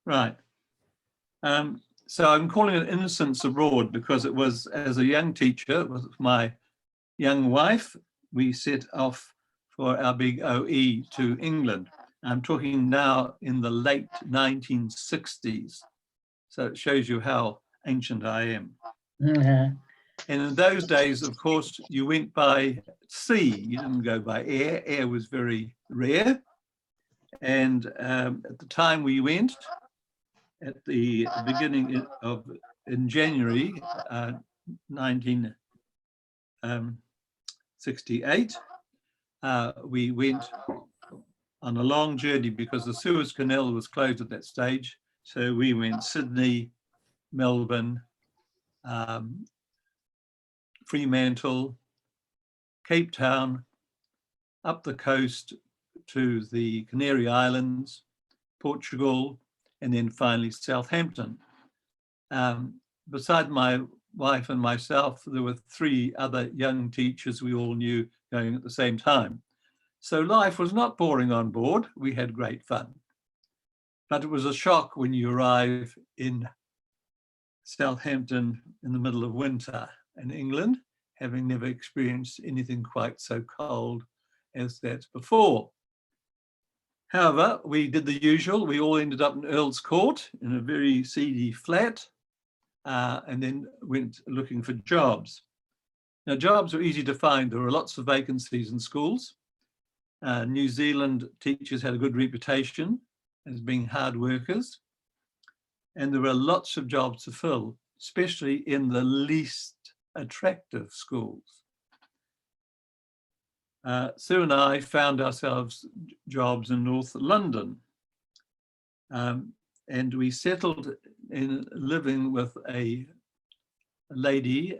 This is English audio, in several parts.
Right. So I'm calling it Innocence Abroad because it was, as a young teacher, with my young wife, we set off for our big OE to England. I'm talking now in the late 1960s. So it shows you how ancient I am. And in those days, of course, you went by sea. You didn't go by air. Air was very rare. And at the time we went, at the beginning of, in January 1968, we went on a long journey because the Suez Canal was closed at that stage. So we went Sydney, Melbourne, Fremantle, Cape Town, up the coast to the Canary Islands, Portugal, and then finally Southampton. Beside my wife and myself, there were 3 other young teachers we all knew going at the same time. So life was not boring on board. We had great fun. But it was a shock when you arrive in Southampton in the middle of winter in England, having never experienced anything quite so cold as that before. However, we did the usual. We all ended up in Earl's Court in a very seedy flat, and then went looking for jobs. Now, jobs were easy to find. There were lots of vacancies in schools. New Zealand teachers had a good reputation as being hard workers, and there were lots of jobs to fill, especially in the least attractive schools. Sue and I found ourselves jobs in North London, and we settled in living with a lady.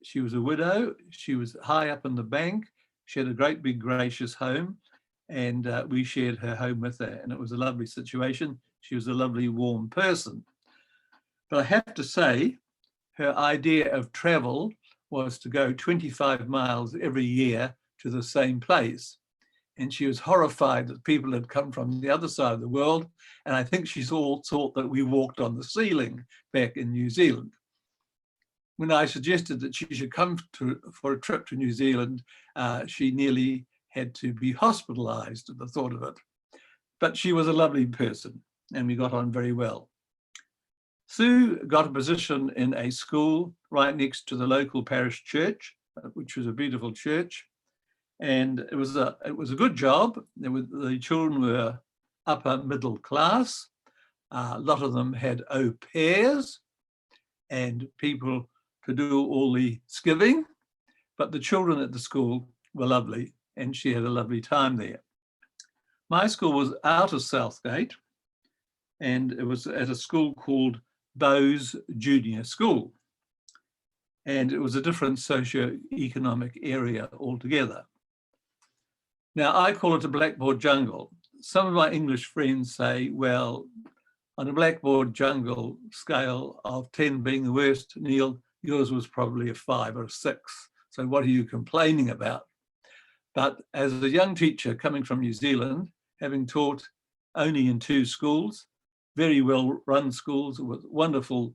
She was a widow. She was high up in the bank. She had a great big gracious home, and we shared her home with her, and it was a lovely situation. She was a lovely warm person. But I have to say, her idea of travel was to go 25 miles every year to the same place. And she was horrified that people had come from the other side of the world. And I think she's all thought that we walked on the ceiling back in New Zealand. When I suggested that she should come for a trip to New Zealand, she nearly had to be hospitalized at the thought of it. But she was a lovely person and we got on very well. Sue got a position in a school right next to the local parish church, which was a beautiful church. And it was a good job. The children were upper middle class. A lot of them had au pairs and people to do all the skiving, but the children at the school were lovely and she had a lovely time there. My school was out of Southgate and it was at a school called Bowes Junior School. And it was a different socio-economic area altogether. Now, I call it a blackboard jungle. Some of my English friends say, well, on a blackboard jungle scale of 10 being the worst, Neil, yours was probably a 5 or a 6. So what are you complaining about? But as a young teacher coming from New Zealand, having taught only in 2 schools, very well run schools with wonderful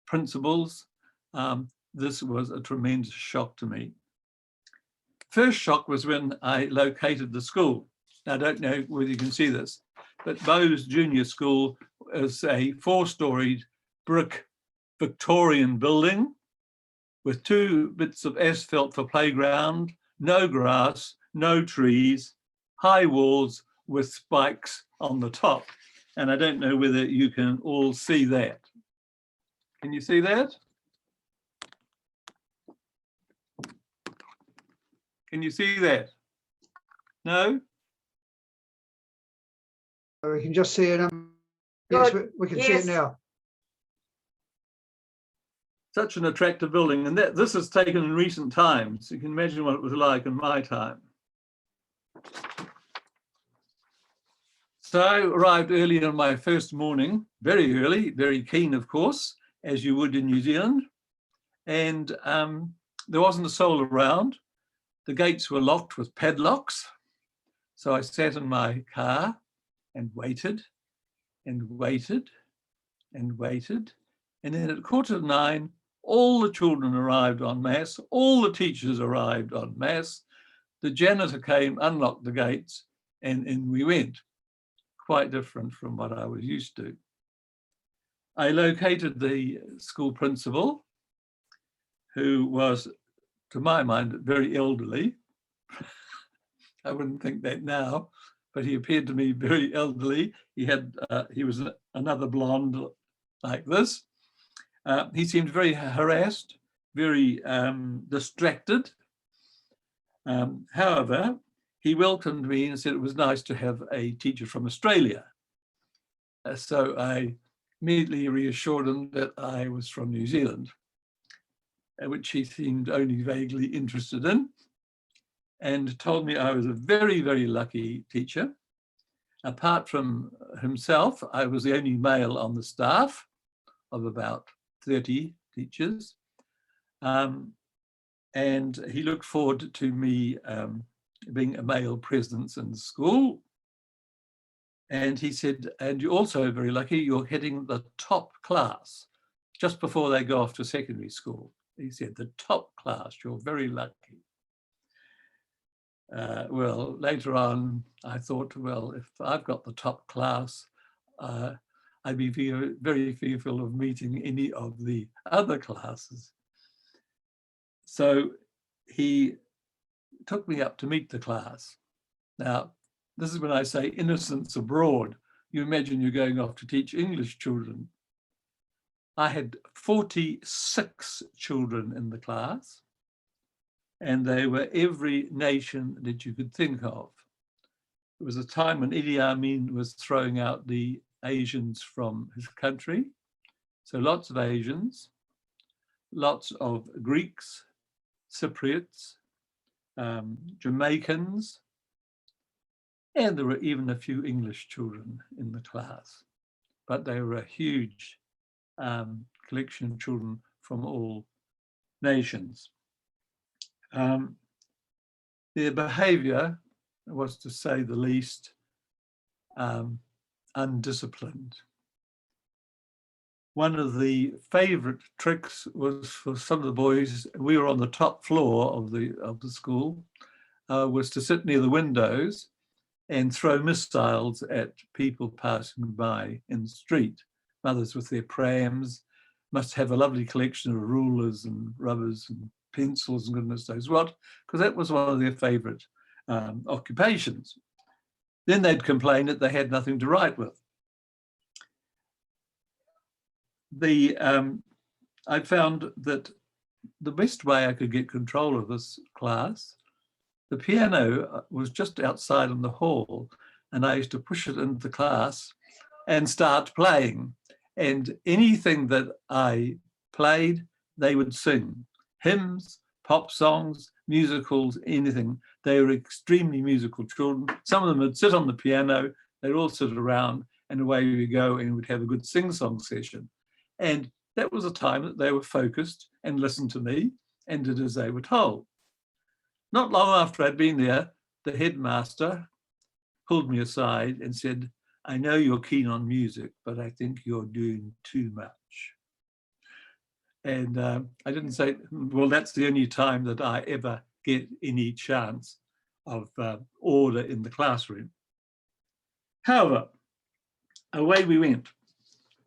principals, this was a tremendous shock to me. First shock was when I located the school. Now, I don't know whether you can see this, but Bowes Junior School is a 4-storied brick Victorian building with 2 bits of asphalt for playground, no grass, no trees, high walls with spikes on the top. And I don't know whether you can all see that. Can you see that? Can you see that? No? We can just see it. Yes, we can see it now. Such an attractive building. And this is taken in recent times. You can imagine what it was like in my time. So I arrived early on my first morning, very early, very keen, of course, as you would in New Zealand. And there wasn't a soul around. The gates were locked with padlocks. So I sat in my car and waited. and waited and waited. And then at 9:15, all the children arrived en masse, all the teachers arrived en masse. The janitor came, unlocked the gates, and in we went. Quite different from what I was used to. I located the school principal, who was, to my mind, very elderly. I wouldn't think that now, but he appeared to me very elderly. He was another blonde like this. He seemed very harassed, very distracted. However, he welcomed me and said it was nice to have a teacher from Australia. So I immediately reassured him that I was from New Zealand, which he seemed only vaguely interested in, and told me I was a very, very lucky teacher. Apart from himself, I was the only male on the staff of about 30 teachers. And he looked forward to me being a male presence in the school. And he said, and you're also very lucky, you're heading the top class just before they go off to secondary school. He said, the top class, you're very lucky. Well, later on, I thought, well, if I've got the top class, I'd be very fearful of meeting any of the other classes. So he took me up to meet the class. Now, this is when I say innocence abroad. You imagine you're going off to teach English children. I had 46 children in the class, and they were every nation that you could think of. It was a time when Idi Amin was throwing out the Asians from his country. So lots of Asians, lots of Greeks, Cypriots, Jamaicans, and there were even a few English children in the class. But they were a huge collection of children from all nations. Their behaviour was, to say the least, undisciplined. One of the favourite tricks was for some of the boys, we were on the top floor of the school, was to sit near the windows and throw missiles at people passing by in the street. Mothers with their prams must have a lovely collection of rulers and rubbers and pencils and goodness knows what, because that was one of their favourite occupations. Then they'd complain that they had nothing to write with. I found that the best way I could get control of this class, the piano was just outside in the hall, and I used to push it into the class and start playing. And anything that I played, they would sing. Hymns, pop songs, musicals, anything. They were extremely musical children. Some of them would sit on the piano, they'd all sit around, and away we go, and we'd have a good sing-song session. And that was a time that they were focused and listened to me and did as they were told. Not long after I'd been there, the headmaster pulled me aside and said, I know you're keen on music, but I think you're doing too much. And I didn't say, well, that's the only time that I ever get any chance of order in the classroom. However, away we went.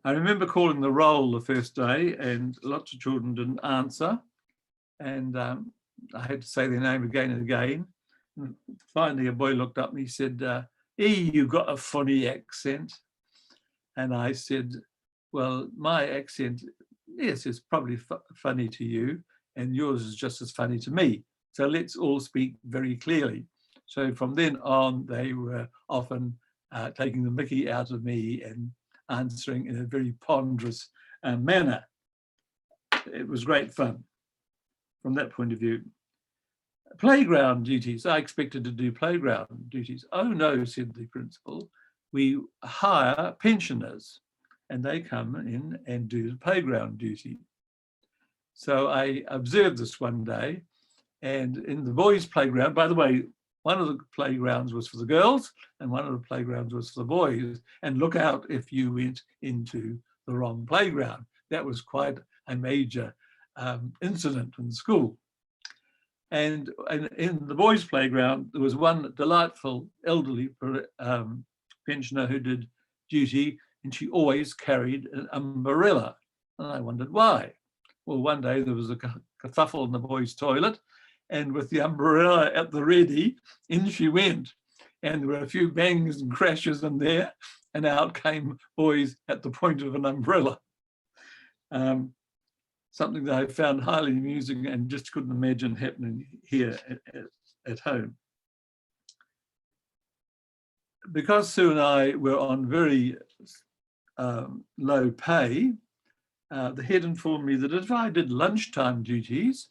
I remember calling the roll the first day, and lots of children didn't answer. And I had to say their name again and again. And finally, a boy looked up and he said, you've got a funny accent. And I said, well, my accent, yes, is probably funny to you, and yours is just as funny to me. So let's all speak very clearly. So from then on, they were often taking the mickey out of me and answering in a very ponderous manner. It was great fun from that point of view. Playground duties. I expected to do playground duties. Oh no, said the principal. We hire pensioners and they come in and do the playground duty. So I observed this one day, and in the boys' playground, by the way, one of the playgrounds was for the girls and one of the playgrounds was for the boys, and look out if you went into the wrong playground. That was quite a major incident in school. And in the boys' playground, there was one delightful elderly pensioner who did duty, and she always carried an umbrella. And I wondered why. Well, one day there was a kerfuffle in the boys' toilet, and with the umbrella at the ready, in she went. And there were a few bangs and crashes in there, and out came boys at the point of an umbrella. Something that I found highly amusing and just couldn't imagine happening here at home. Because Sue and I were on very low pay, the head informed me that if I did lunchtime duties,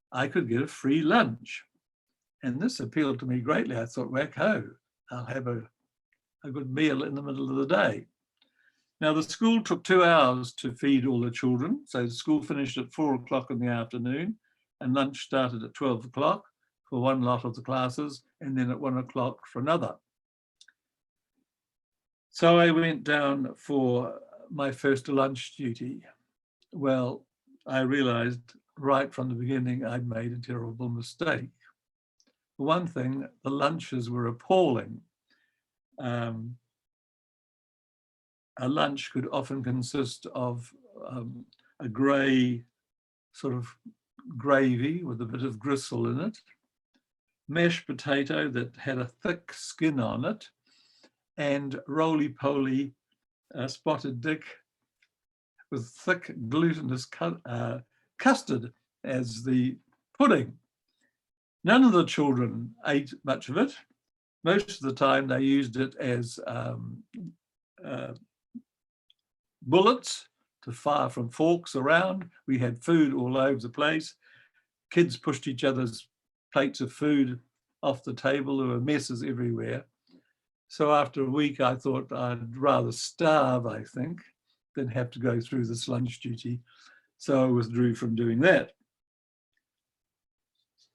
I could get a free lunch. And this appealed to me greatly. I thought, whack-ho, I'll have a good meal in the middle of the day. Now, the school took 2 hours to feed all the children. So the school finished at 4 o'clock in the afternoon, and lunch started at 12 o'clock for one lot of the classes, and then at 1 o'clock for another. So I went down for my first lunch duty. Well, I realized right from the beginning I'd made a terrible mistake. For one thing, the lunches were appalling. A lunch could often consist of a grey sort of gravy with a bit of gristle in it, mashed potato that had a thick skin on it, and roly-poly spotted dick with thick glutinous custard as the pudding. None of the children ate much of it. Most of the time they used it as bullets to fire from forks around. We had food all over the place. Kids pushed each other's plates of food off the table. There were messes everywhere. So after a week, I thought I'd rather starve, I think, than have to go through this lunch duty. So I withdrew from doing that.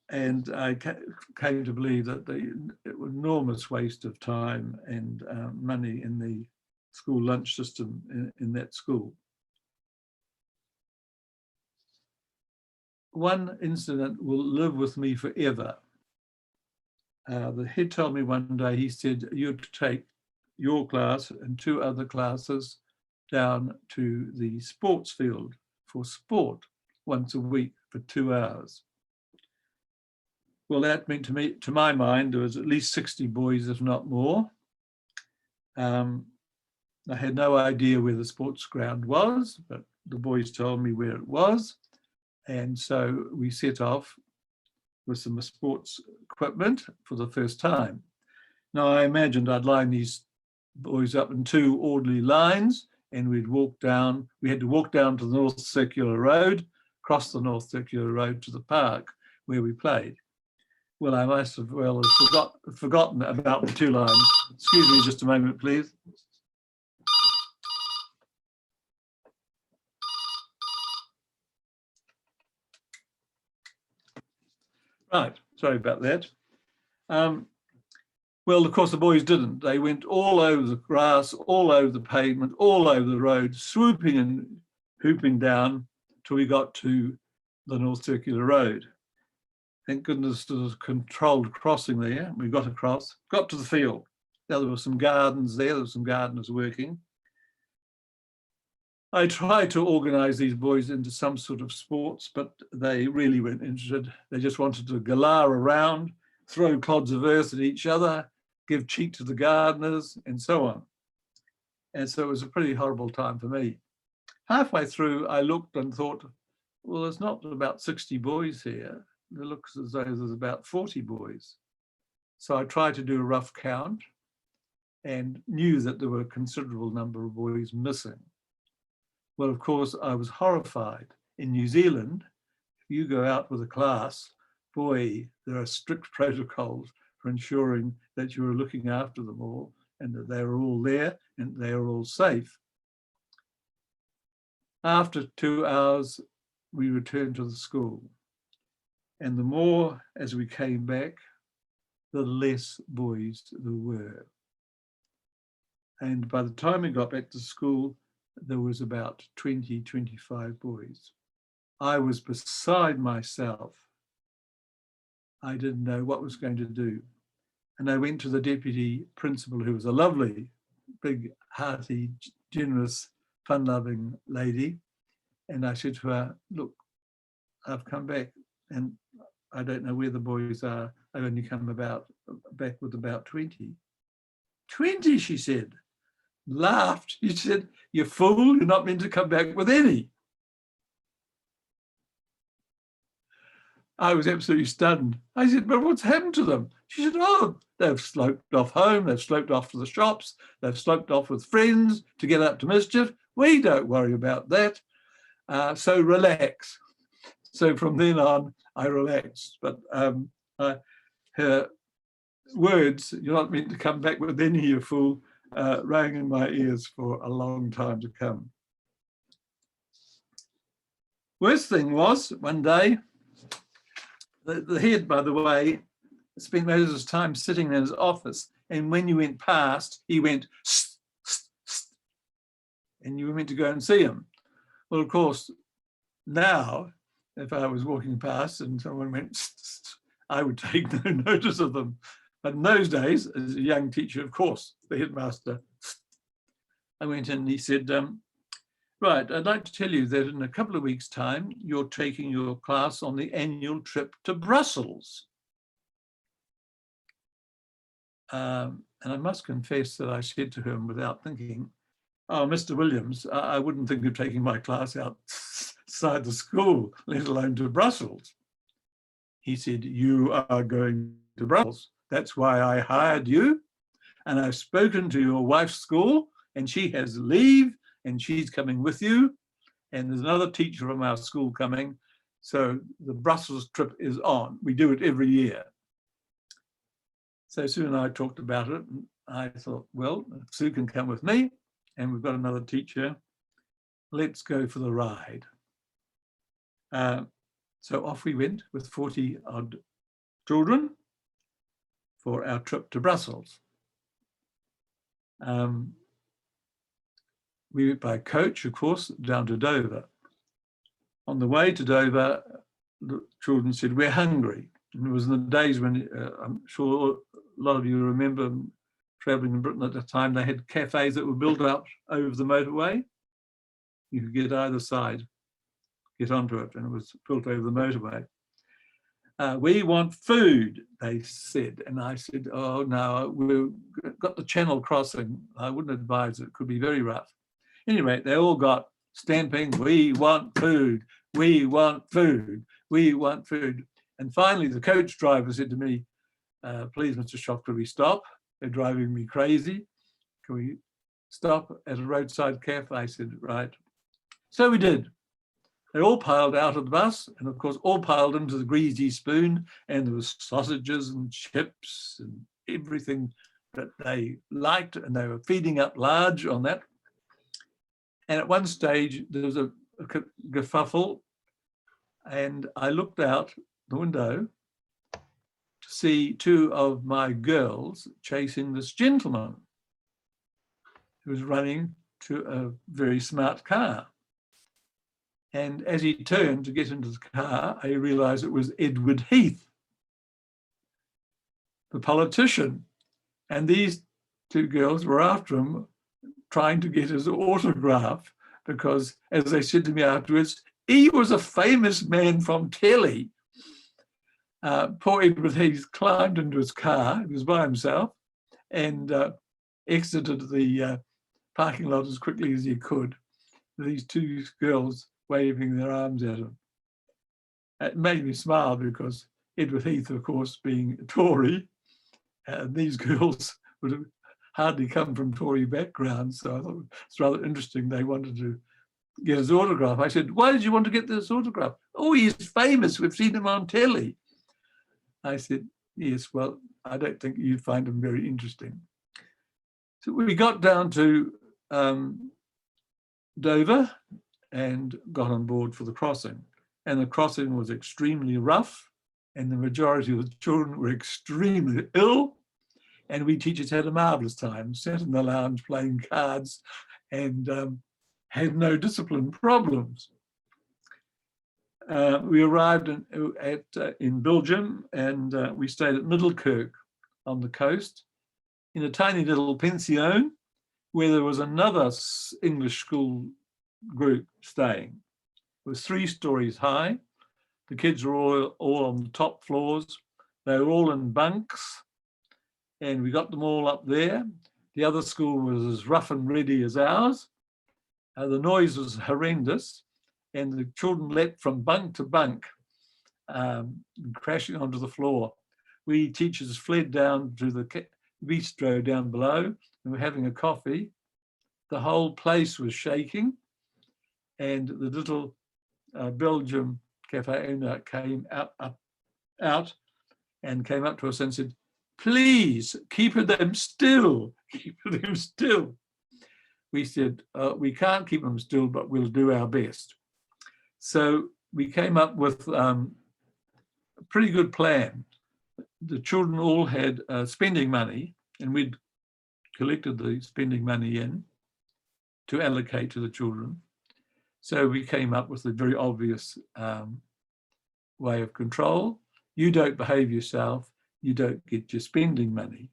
And I came to believe that it was an enormous waste of time and money in the school lunch system in that school. One incident will live with me forever. The head told me one day, he said, you're to take your class and 2 other classes down to the sports field for sport once a week for 2 hours. Well, that meant to my mind, there was at least 60 boys, if not more. I had no idea where the sports ground was, but the boys told me where it was. And so we set off with some sports equipment for the first time. Now, I imagined I'd line these boys up in 2 orderly lines, and we'd walk down. We had to walk down to the North Circular Road, cross the North Circular Road to the park where we played. Well, I must have forgotten about the 2 lines. Excuse me just a moment, please. Right, sorry about that. Well, of course, the boys didn't. They went all over the grass, all over the pavement, all over the road, swooping and hooping down till we got to the North Circular Road. Thank goodness there was a controlled crossing there. We got across, got to the field. Now there were some gardens there were some gardeners working. I tried to organise these boys into some sort of sports, but they really weren't interested. They just wanted to galah around, throw clods of earth at each other, give cheek to the gardeners, and so on. And so it was a pretty horrible time for me. Halfway through, I looked and thought, well, there's not about 60 boys here. It looks as though there's about 40 boys. So I tried to do a rough count and knew that there were a considerable number of boys missing. Well, of course, I was horrified. In New Zealand, if you go out with a class, boy, there are strict protocols for ensuring that you are looking after them all and that they're all there and they're all safe. After 2 hours, we returned to the school. And the more as we came back, the less boys there were. And by the time we got back to school, there was about 20, 25 boys. I was beside myself. I didn't know what was going to do. And I went to the deputy principal, who was a lovely, big, hearty, generous, fun-loving lady. And I said to her, look, I've come back and I don't know where the boys are. I've only come back with about 20. 20, she said. Laughed. She said, you fool, you're not meant to come back with any. I was absolutely stunned. I said, but what's happened to them? She said, oh, they've sloped off home, they've sloped off to the shops, they've sloped off with friends to get up to mischief. We don't worry about that. So relax. So from then on, I relaxed. But her words, you're not meant to come back with any, you fool, rang in my ears for a long time to come. Worst thing was, one day, the head, by the way, spent most of his time sitting in his office, and when you went past, he went, "St, st, st," and you were meant to go and see him. Well, of course, now, if I was walking past and someone went, "St, st," I would take no notice of them. But in those days, as a young teacher, of course, the headmaster, "St." I went in and he said, right, I'd like to tell you that in a couple of weeks' time, you're taking your class on the annual trip to Brussels. And I must confess that I said to him without thinking, oh, Mr. Williams, I wouldn't think of taking my class outside the school, let alone to Brussels. He said, you are going to Brussels. That's why I hired you. And I've spoken to your wife's school and she has leave and she's coming with you. And there's another teacher from our school coming. So the Brussels trip is on. We do it every year. So Sue and I talked about it. And I thought, well, Sue can come with me and we've got another teacher. Let's go for the ride. So off we went with 40 odd children for our trip to Brussels. We went by coach, of course, down to Dover. On the way to Dover, the children said, we're hungry. And it was in the days when I'm sure a lot of you remember traveling in Britain at the time, they had cafes that were built up over the motorway. You could get either side, get onto it, and it was built over the motorway. We want food, they said. And I said, oh, no, we've got the Channel crossing. I wouldn't advise it. It could be very rough. Anyway, they all got stamping, we want food, we want food, we want food. And finally, the coach driver said to me, please, Mr. Shroff, could we stop? They're driving me crazy. Can we stop at a roadside cafe? I said, right. So we did. They all piled out of the bus and, of course, all piled into the greasy spoon, and there was sausages and chips and everything that they liked, and they were feeding up large on that. And at one stage, there was a kerfuffle, and I looked out the window to see two of my girls chasing this gentleman who was running to a very smart car. And as he turned to get into the car, I realized it was Edward Heath, the politician. And these two girls were after him, trying to get his autograph, because, as they said to me afterwards, he was a famous man from telly. Poor Edward Heath climbed into his car, he was by himself, and exited the parking lot as quickly as he could. These two girls waving their arms at him. It made me smile because Edward Heath, of course, being a Tory, and these girls would have hardly come from Tory backgrounds. So I thought it's rather interesting. They wanted to get his autograph. I said, why did you want to get this autograph? Oh, he's famous. We've seen him on telly. I said, yes, well, I don't think you'd find him very interesting. So we got down to Dover and got on board for the crossing. And the crossing was extremely rough. and the majority of the children were extremely ill. And we teachers had a marvelous time, sat in the lounge playing cards and had no discipline problems. We arrived in Belgium, and we stayed at Middelkerk on the coast in a tiny little pension where there was another English school group staying. It was 3 stories high. The kids were all on the top floors. They were all in bunks, and we got them all up there. The other school was as rough and ready as ours. The noise was horrendous, and the children leapt from bunk to bunk, crashing onto the floor. We teachers fled down to the bistro down below and were having a coffee. The whole place was shaking, and the little Belgium cafe owner came out and came up to us and said, "Please keep them still, keep them still." We said, "We can't keep them still, but we'll do our best." So we came up with a pretty good plan. The children all had spending money, and we'd collected the spending money in to allocate to the children. So we came up with a very obvious way of control. You don't behave yourself, you don't get your spending money.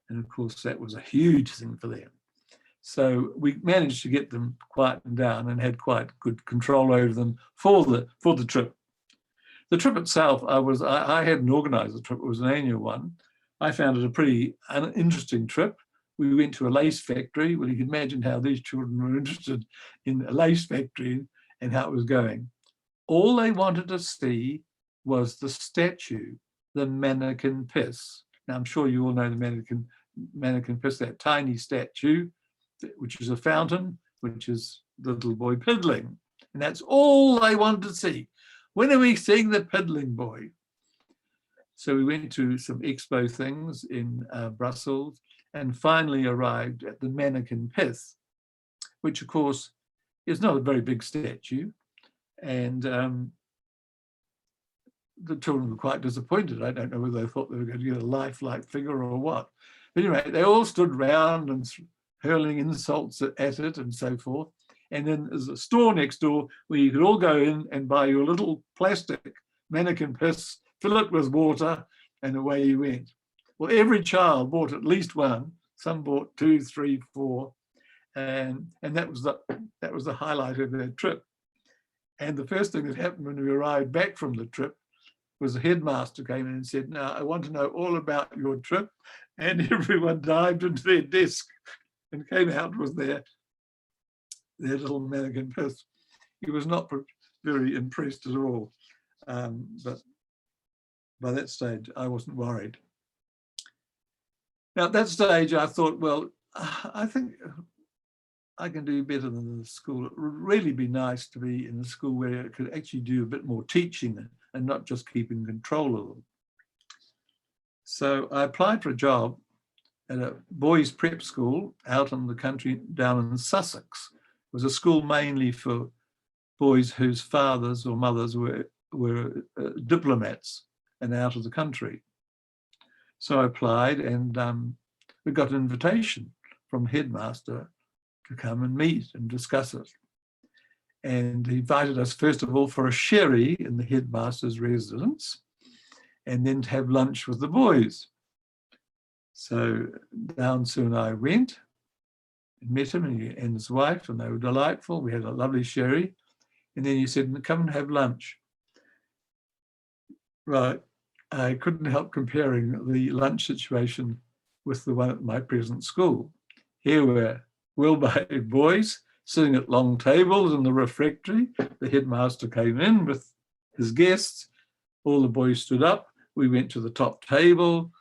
And of course, that was a huge thing for them. So we managed to get them quietened down and had quite good control over them for the trip. The trip itself, I hadn't organised the trip, it was an annual one. I found it a pretty interesting trip. We went to a lace factory. Well, you can imagine how these children were interested in a lace factory and how it was going. All they wanted to see was the statue, the mannequin piss. Now, I'm sure you all know the mannequin piss, that tiny statue, which is a fountain, which is the little boy piddling. And that's all they wanted to see. When are we seeing the piddling boy? So we went to some expo things in Brussels and finally arrived at the mannequin piss, which of course is not a very big statue. And the children were quite disappointed. I don't know whether they thought they were going to get a lifelike figure or what. But anyway, they all stood round and hurling insults at it and so forth. And then there's a store next door where you could all go in and buy your little plastic mannequin piss, fill it with water, and away you went. Well, every child bought at least one. Some bought 2, 3, 4, and that was the highlight of their trip. And the first thing that happened when we arrived back from the trip was the headmaster came in and said, "Now I want to know all about your trip," and everyone dived into their desk and came out with their little mannequin piss. He was not very impressed at all, but by that stage I wasn't worried. Now, at that stage, I thought, well, I think I can do better than the school. It would really be nice to be in a school where I could actually do a bit more teaching and not just keeping control of them. So I applied for a job at a boys' prep school out in the country down in Sussex. It was a school mainly for boys whose fathers or mothers were diplomats and out of the country. So I applied, and we got an invitation from the headmaster to come and meet and discuss it. And he invited us, first of all, for a sherry in the headmaster's residence, and then to have lunch with the boys. So down soon I went and met him and his wife, and they were delightful. We had a lovely sherry. And then he said, "Come and have lunch." Right. I couldn't help comparing the lunch situation with the one at my present school. Here were well-behaved boys sitting at long tables in the refectory. The headmaster came in with his guests. All the boys stood up. We went to the top table.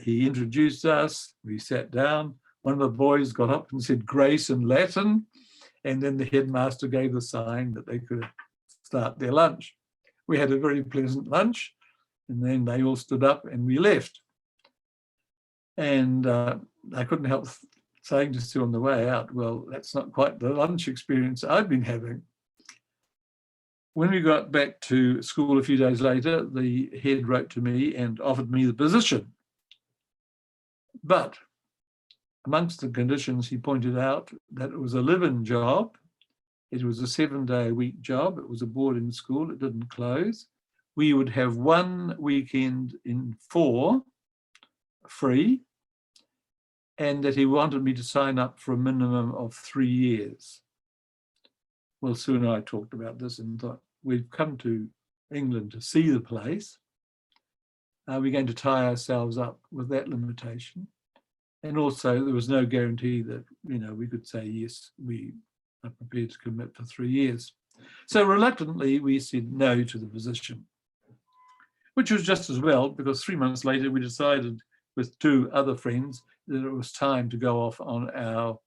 He introduced us. We sat down. One of the boys got up and said grace in Latin. And then the headmaster gave the sign that they could start their lunch. We had a very pleasant lunch. And then they all stood up and we left. And I couldn't help saying to Sue on the way out, well, that's not quite the lunch experience I've been having. when we got back to school a few days later, the head wrote to me and offered me the position. But amongst the conditions, he pointed out that it was a live-in job. It was a 7-day-a-week job. It was a boarding school. It didn't close. We would have one weekend in 4 free, and that he wanted me to sign up for a minimum of 3 years. Well, Sue and I talked about this and thought, we've come to England to see the place. Are we going to tie ourselves up with that limitation? And also, there was no guarantee that, we could say, yes, we are prepared to commit for 3 years. So reluctantly, we said no to the position, which was just as well, because 3 months later, we decided with 2 other friends that it was time to go off on our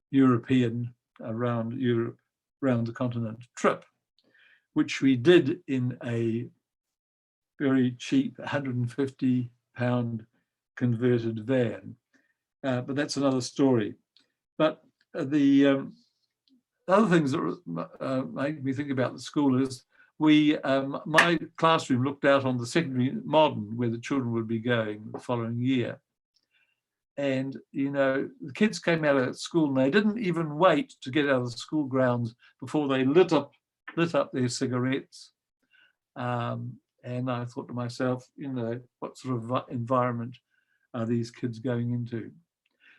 European, around the continent trip, which we did in a very cheap £150 converted van. But that's another story. But the other things that made me think about the school is my classroom looked out on the secondary modern where the children would be going the following year. And, the kids came out of school and they didn't even wait to get out of the school grounds before they lit up their cigarettes. And I thought to myself, what sort of environment are these kids going into?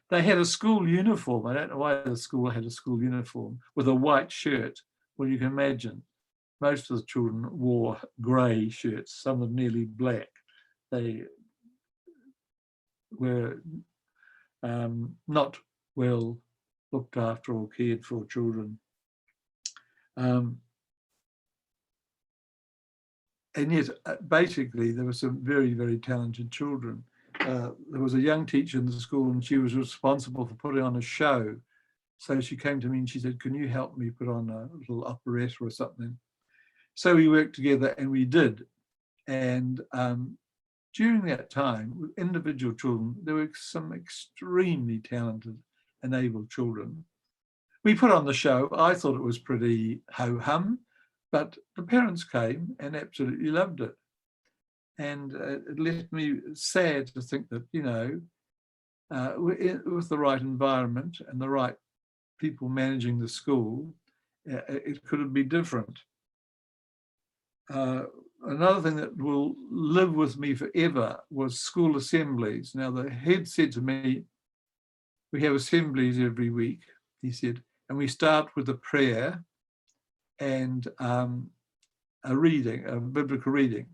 They had a school uniform. I don't know why the school had a school uniform with a white shirt. Well, you can imagine most of the children wore grey shirts, some of them nearly black. They were not well looked after or cared for children. And yet, basically, there were some very, very talented children. There was a young teacher in the school and she was responsible for putting on a show. So she came to me and she said, can you help me put on a little operetta or something? So we worked together and we did. And during that time, with individual children, there were some extremely talented and able children. We put on the show. I thought it was pretty ho-hum, but the parents came and absolutely loved it. And it left me sad to think that, with the right environment and the right people managing the school, it could be different. Another thing that will live with me forever was school assemblies. Now, the head said to me, we have assemblies every week, he said, and we start with a prayer and a biblical reading.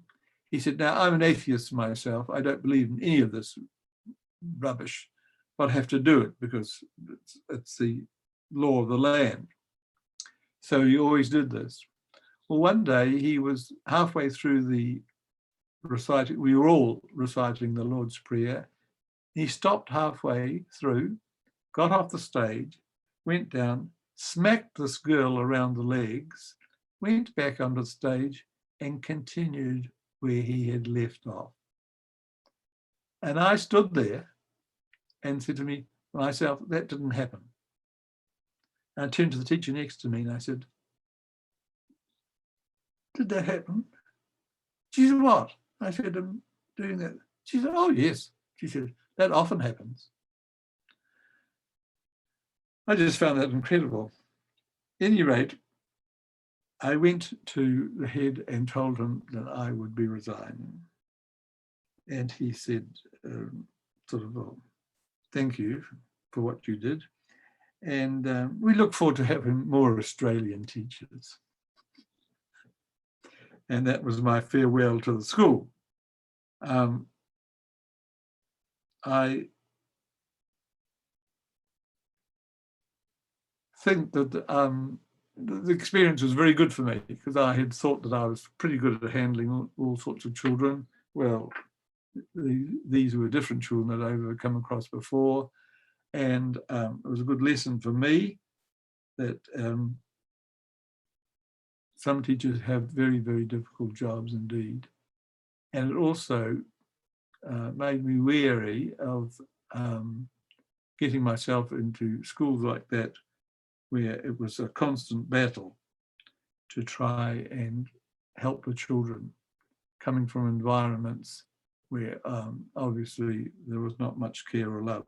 He said, now, I'm an atheist myself. I don't believe in any of this rubbish, but I have to do it because it's the law of the land. So he always did this. Well, one day he was halfway through the reciting, we were all reciting the Lord's Prayer. He stopped halfway through, got off the stage, went down, smacked this girl around the legs, went back onto the stage and continued where he had left off. And I stood there and said to myself, that didn't happen. And I turned to the teacher next to me and I said, did that happen? She said, what? I said, I'm doing that. She said, oh, yes. She said, that often happens. I just found that incredible. At any rate, I went to the head and told him that I would be resigning. And he said, well, thank you for what you did. And we look forward to having more Australian teachers. And that was my farewell to the school. I think that the experience was very good for me because I had thought that I was pretty good at handling all sorts of children. Well, these were different children that I've ever come across before. And it was a good lesson for me that some teachers have very, very difficult jobs indeed. And it also made me wary of getting myself into schools like that, where it was a constant battle to try and help the children coming from environments where obviously there was not much care or love.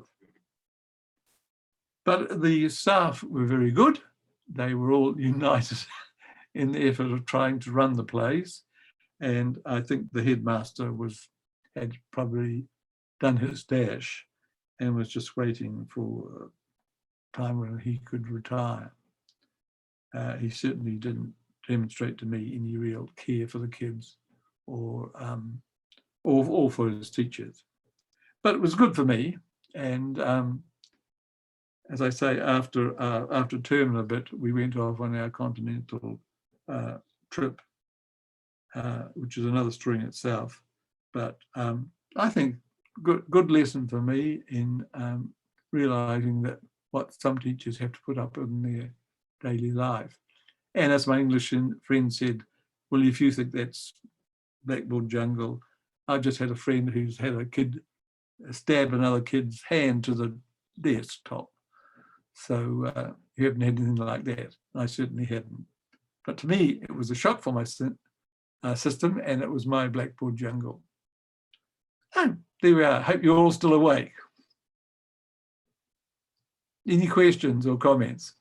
But the staff were very good. They were all united in the effort of trying to run the place. And I think the headmaster had probably done his dash and was just waiting for a time when he could retire. He certainly didn't demonstrate to me any real care for the kids or for his teachers. But it was good for me. And as I say, after term a bit, we went off on our continental trip, which is another story in itself. But I think good lesson for me in realising that what some teachers have to put up in their daily life. And as my English friend said, well, if you think that's blackboard jungle, I've just had a friend who's had a kid stab another kid's hand to the desktop. So you haven't had anything like that. I certainly hadn't. But to me, it was a shock for my system, and it was my blackboard jungle. And there we are. Hope you're all still awake. Any questions or comments?